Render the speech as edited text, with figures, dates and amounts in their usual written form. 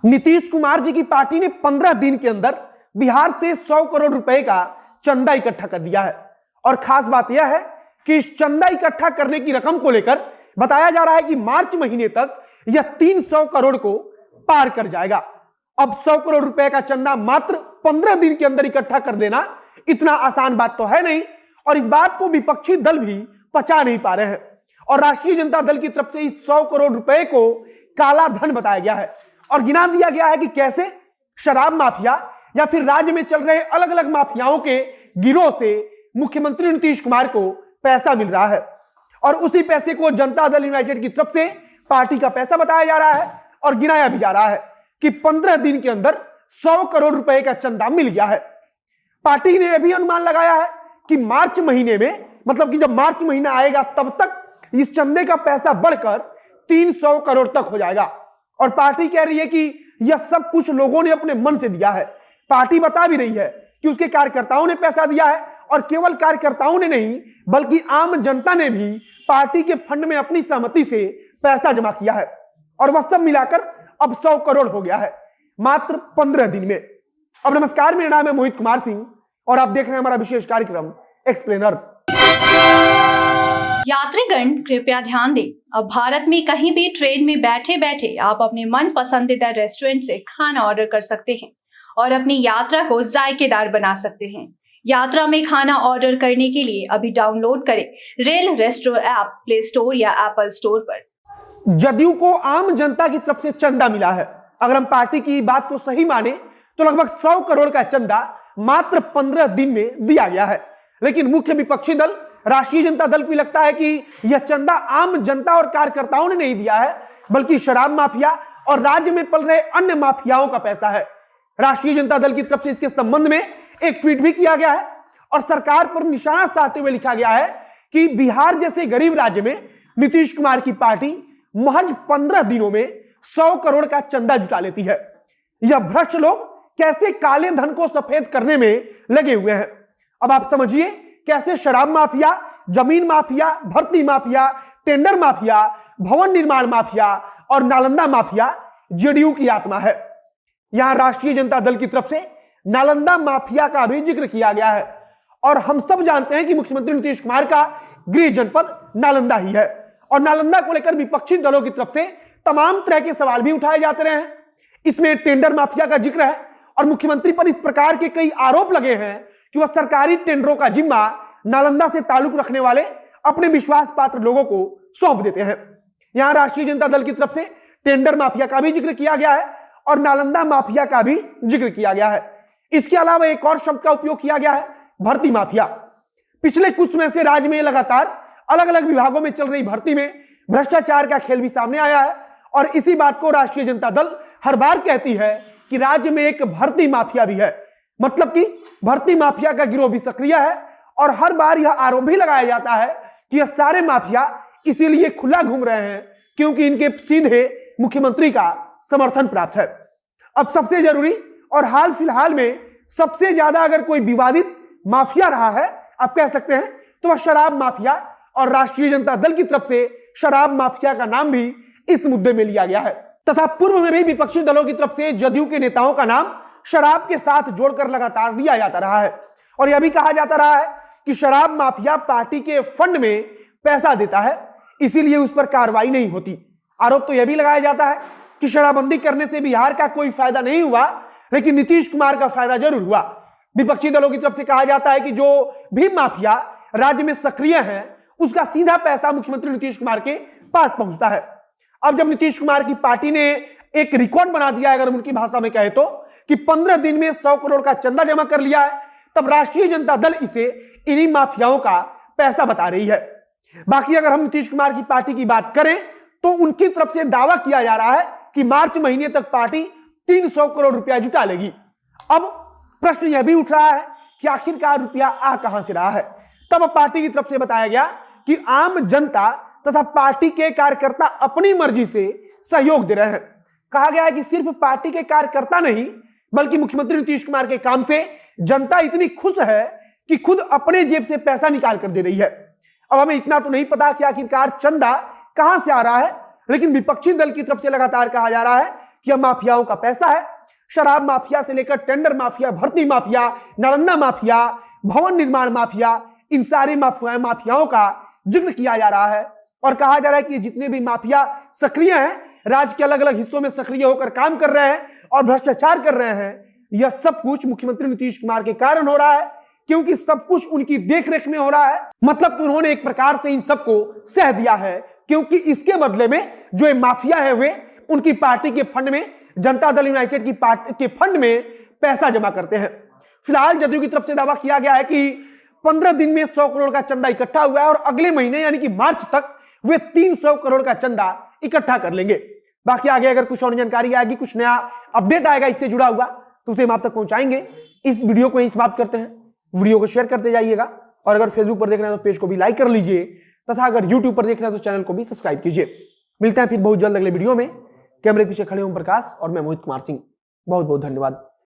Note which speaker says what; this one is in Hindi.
Speaker 1: नीतीश कुमार जी की पार्टी ने 15 दिन के अंदर बिहार से 100 करोड़ रुपए का चंदा इकट्ठा कर दिया है। और खास बात यह है कि इस चंदा इकट्ठा करने की रकम को लेकर बताया जा रहा है कि मार्च महीने तक यह 300 करोड़ को पार कर जाएगा। अब 100 करोड़ रुपए का चंदा मात्र 15 दिन के अंदर इकट्ठा कर देना इतना आसान बात तो है नहीं, और इस बात को विपक्षी दल भी पचा नहीं पा रहे हैं। और राष्ट्रीय जनता दल की तरफ से इस 100 करोड़ रुपए को काला धन बताया गया है और गिना दिया गया है कि कैसे शराब माफिया या फिर राज्य में चल रहे अलग अलग माफियाओं के गिरोह से मुख्यमंत्री नीतीश कुमार को पैसा मिल रहा है। और उसी पैसे को जनता दल यूनाइटेड की तरफ से पार्टी का पैसा बताया जा रहा है और गिनाया भी जा रहा है कि 15 दिन के अंदर 100 करोड़ रुपए का चंदा मिल गया है। पार्टी ने यह भी अनुमान लगाया है कि मार्च महीने में, मतलब कि जब मार्च महीना आएगा तब तक इस चंदे का पैसा बढ़कर 300 करोड़ तक हो जाएगा। और पार्टी कह रही है कि यह सब कुछ लोगों ने अपने मन से दिया है। पार्टी बता भी रही है कि उसके कार्यकर्ताओं ने पैसा दिया है, और केवल कार्यकर्ताओं ने नहीं बल्कि आम जनता ने भी पार्टी के फंड में अपनी सहमति से पैसा जमा किया है। और वह सब मिलाकर अब 100 करोड़ हो गया है मात्र 15 दिन में। अब नमस्कार, मेरा नाम है मोहित कुमार सिंह और आप देख रहे हैं हमारा विशेष कार्यक्रम एक्सप्लेनर।
Speaker 2: यात्रीगण कृपया ध्यान दें, अब भारत में कहीं भी ट्रेन में बैठे बैठे आप अपने मन पसंदीदा रेस्टोरेंट से खाना ऑर्डर कर सकते हैं और अपनी यात्रा को जायकेदार बना सकते हैं। यात्रा में खाना ऑर्डर करने के लिए अभी डाउनलोड करें rail resto app play store या एप्पल स्टोर पर।
Speaker 1: जदयू को आम जनता की तरफ से चंदा मिला है। अगर हम पार्टी की बात को सही माने तो लगभग 100 करोड़ का चंदा मात्र 15 दिन में दिया गया है। लेकिन मुख्य विपक्षी दल राष्ट्रीय जनता दल को लगता है कि यह चंदा आम जनता और कार्यकर्ताओं ने नहीं दिया है, बल्कि शराब माफिया और राज्य में पल रहे अन्य माफियाओं का पैसा है। राष्ट्रीय जनता दल की तरफ से इसके संबंध में एक ट्वीट भी किया गया है और सरकार पर निशाना साधते हुए लिखा गया है कि बिहार जैसे गरीब राज्य में नीतीश कुमार की पार्टी महज 15 दिनों में 100 करोड़ का चंदा जुटा लेती है। यह भ्रष्ट लोग कैसे काले धन को सफेद करने में लगे हुए हैं। अब आप समझिए कैसे शराब माफिया, जमीन माफिया, भर्ती माफिया, टेंडर माफिया, भवन निर्माण माफिया और नालंदा माफिया जेडीयू की आत्मा है। यहां राष्ट्रीय जनता दल की तरफ से नालंदा माफिया का भी जिक्र किया गया है और हम सब जानते हैं कि मुख्यमंत्री नीतीश कुमार का गृह जनपद नालंदा ही है। और नालंदा को लेकर विपक्षी दलों की तरफ से तमाम तरह के सवाल भी उठाए जाते रहे हैं। इसमें टेंडर माफिया का जिक्र है और मुख्यमंत्री पर इस प्रकार के कई आरोप लगे हैं कि वह सरकारी टेंडरों का जिम्मा नालंदा से ताल्लुक रखने वाले अपने विश्वास पात्र लोगों को सौंप देते हैं। यहां राष्ट्रीय जनता दल की तरफ से टेंडर माफिया का भी जिक्र किया गया है और नालंदा माफिया का भी जिक्र किया गया है। इसके अलावा एक और शब्द का उपयोग किया गया है, भर्ती माफिया। पिछले कुछ समय से राज्य में लगातार अलग अलग विभागों में चल रही भर्ती में भ्रष्टाचार का खेल भी सामने आया है और इसी बात को राष्ट्रीय जनता दल हर बार कहती है कि राज्य में एक भर्ती माफिया भी है। मतलब कि भर्ती माफिया का गिरोह भी सक्रिय है और हर बार यह आरोप भी लगाया जाता है कि यह सारे माफिया इसीलिए खुला घूम रहे हैं क्योंकि इनके सीधे मुख्यमंत्री का समर्थन प्राप्त है। अब सबसे जरूरी और हाल फिलहाल में सबसे ज्यादा अगर कोई विवादित माफिया रहा है, आप कह सकते हैं, तो वह शराब माफिया, और राष्ट्रीय जनता दल की तरफ से शराब माफिया का नाम भी इस मुद्दे में लिया गया है। तथा पूर्व में भी विपक्षी दलों की तरफ से जदयू के नेताओं का नाम शराब के साथ जोड़कर लगातार लिया जाता रहा है और यह भी कहा जाता रहा है कि शराब माफिया पार्टी के फंड में पैसा देता है, इसीलिए उस पर कार्रवाई नहीं होती। आरोप तो यह भी लगाया जाता है कि शराबबंदी करने से बिहार का कोई फायदा नहीं हुआ, लेकिन नीतीश कुमार का फायदा जरूर हुआ। विपक्षी दलों की तरफ से कहा जाता है कि जो भी माफिया राज्य में सक्रिय है उसका सीधा पैसा मुख्यमंत्री नीतीश कुमार के पास पहुंचता है। अब जब नीतीश कुमार की पार्टी ने एक रिकॉर्ड बना दिया है, अगर उनकी भाषा में कहे तो, कि 15 दिन में 100 करोड़ का चंदा जमा कर लिया है, तब राष्ट्रीय जनता दल इसे इन्हीं माफियाओं का पैसा बता रही है। बाकी अगर हम नीतीश कुमार की पार्टी की बात करें तो उनकी तरफ से दावा किया जा रहा है कि मार्च महीने तक पार्टी 300 करोड़ रुपया जुटा लेगी। अब प्रश्न यह भी उठ रहा है कि आखिरकार रुपया आ कहां से रहा है। तब पार्टी की तरफ से बताया गया कि आम जनता तथा पार्टी के कार्यकर्ता अपनी मर्जी से सहयोग दे रहे हैं। कहा गया है कि सिर्फ पार्टी के कार्यकर्ता नहीं बल्कि मुख्यमंत्री नीतीश कुमार के काम से जनता इतनी खुश है कि खुद अपने जेब से पैसा निकाल कर दे रही है। अब हमें इतना तो नहीं पता कि आखिरकार चंदा कहां से आ रहा है, लेकिन विपक्षी दल की तरफ से लगातार कहा जा रहा है कि यह माफियाओं का पैसा है। शराब माफिया से लेकर टेंडर माफिया, भर्ती माफिया, नालंदा माफिया, भवन निर्माण माफिया, इन सारी माफियाओं का जिक्र किया जा रहा है और कहा जा रहा है कि जितने भी माफिया सक्रिय हैं, राज्य के अलग अलग हिस्सों में सक्रिय होकर काम कर रहे हैं और भ्रष्टाचार कर रहे हैं, यह सब कुछ मुख्यमंत्री नीतीश कुमार के कारण हो रहा है, क्योंकि सब कुछ उनकी देखरेख में हो रहा है। मतलब कि उन्होंने एक प्रकार से इन सबको सह दिया है, क्योंकि इसके बदले में जो ये माफिया है वे उनकी पार्टी के फंड में, जनता दल यूनाइटेड की पार्टी के फंड में पैसा जमा करते हैं। फिलहाल जदयू की तरफ से दावा किया गया है कि 15 दिन में 100 करोड़ का चंदा इकट्ठा हुआ है और अगले महीने यानी कि मार्च तक वे 300 करोड़ का चंदा इकट्ठा कर लेंगे। बाकी आगे अगर कुछ और जानकारी आएगी, कुछ नया अपडेट आएगा इससे जुड़ा हुआ, तो उसे हम आप तक पहुंचाएंगे। इस वीडियो को यहीं समाप्त करते हैं। वीडियो को शेयर करते जाइएगा और अगर फेसबुक पर देख रहे हैं तो पेज को भी लाइक कर लीजिए तथा अगर यूट्यूब पर देख रहे हैं तो चैनल को भी सब्सक्राइब कीजिए। मिलते हैं फिर बहुत जल्द अगले वीडियो में। कैमरे पीछे खड़े ओम प्रकाश और मैं मोहित कुमार सिंह। बहुत बहुत धन्यवाद।